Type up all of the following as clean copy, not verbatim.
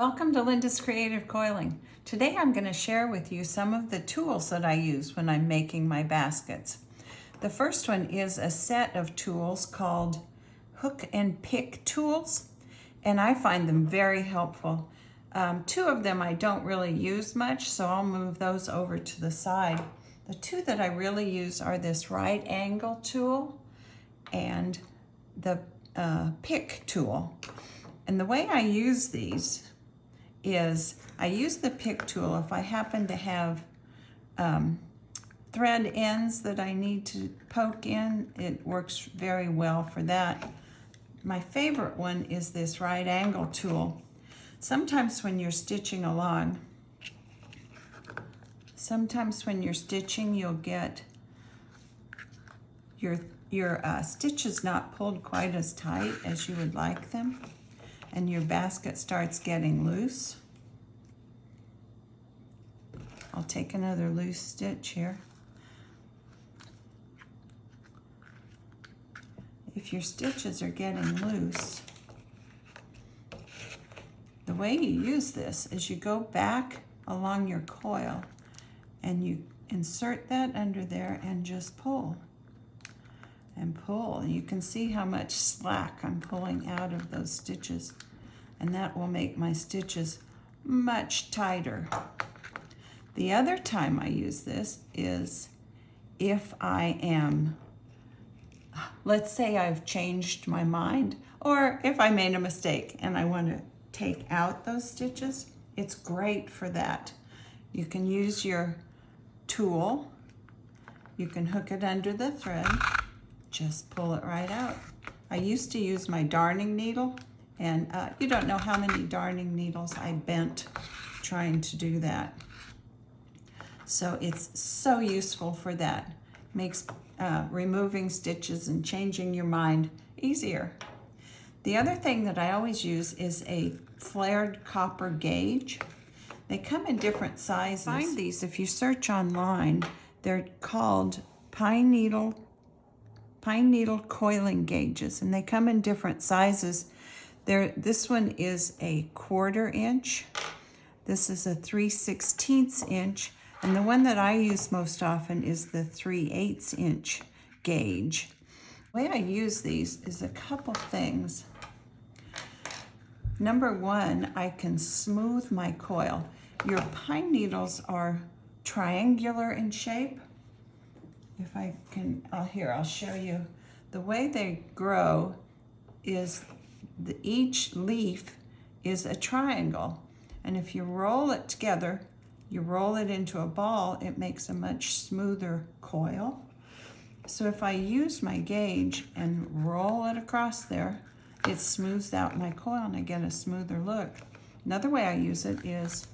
Welcome to Linda's Creative Coiling. Today I'm going to share with you some of the tools that I use when I'm making my baskets. The first one is a set of tools called hook and pick tools, and I find them very helpful. Two of them I don't really use much, so I'll move those over to the side. The two that I really use are this right angle tool and the pick tool. And the way I use these is I use the pick tool if I happen to have thread ends that I need to poke in. It works very well for that. My favorite one is this right angle tool. Sometimes when you're stitching along, you'll get your stitches not pulled quite as tight as you would like them, and your basket starts getting loose. I'll take another loose stitch here. If your stitches are getting loose, the way you use this is you go back along your coil and you insert that under there and just pull and pull. You can see how much slack I'm pulling out of those stitches, and that will make my stitches much tighter. The other time I use this is if I am, let's say I've changed my mind, or if I made a mistake and I want to take out those stitches. It's great for that. You can use your tool, you can hook it under the thread, just pull it right out. I used to use my darning needle, and you don't know how many darning needles I bent trying to do that. So it's so useful for that. Makes removing stitches and changing your mind easier. The other thing that I always use is a flared copper gauge. They come in different sizes. Find these if you search online. They're called pine needle coiling gauges, and they come in different sizes. This one is a 1/4 inch. This is a 3/16 inch. And the one that I use most often is the 3/8 inch gauge. The way I use these is a couple things. Number one, I can smooth my coil. Your pine needles are triangular in shape. If I can, here, I'll show you. The way they grow is each leaf is a triangle. And if you roll it together, you roll it into a ball, it makes a much smoother coil. So if I use my gauge and roll it across there, it smooths out my coil and I get a smoother look. Another way I use it is,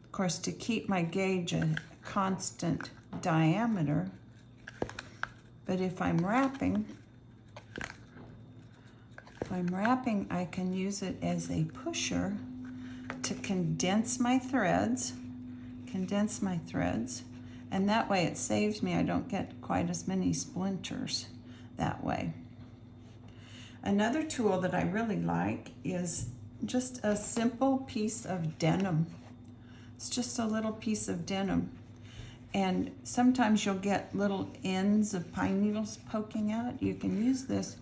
of course, to keep my gauge a constant diameter. But if I'm wrapping, I can use it as a pusher to condense my threads, and that way it saves me. I don't get quite as many splinters that way. Another tool that I really like is just a simple piece of denim. It's just a little piece of denim, and sometimes you'll get little ends of pine needles poking out. You can use this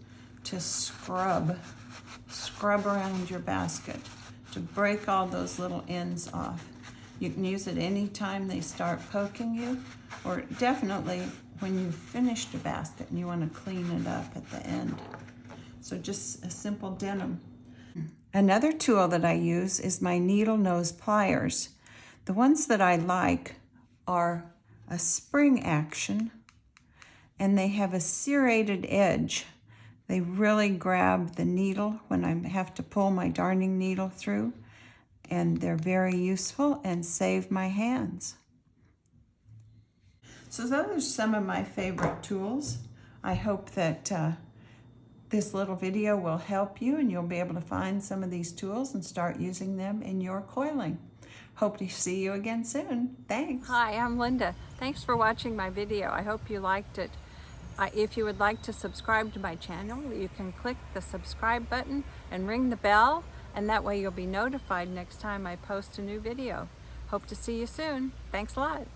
to scrub around your basket, to break all those little ends off. You can use it anytime they start poking you, or definitely when you've finished a basket and you want to clean it up at the end. So just a simple denim. Another tool that I use is my needle nose pliers. The ones that I like are a spring action, and they have a serrated edge. They really grab the needle when I have to pull my darning needle through, and they're very useful and save my hands. So those are some of my favorite tools. I hope that this little video will help you and you'll be able to find some of these tools and start using them in your coiling. Hope to see you again soon. Thanks. Hi, I'm Linda. Thanks for watching my video. I hope you liked it. If you would like to subscribe to my channel, you can click the subscribe button and ring the bell, and that way you'll be notified next time I post a new video. Hope to see you soon. Thanks a lot.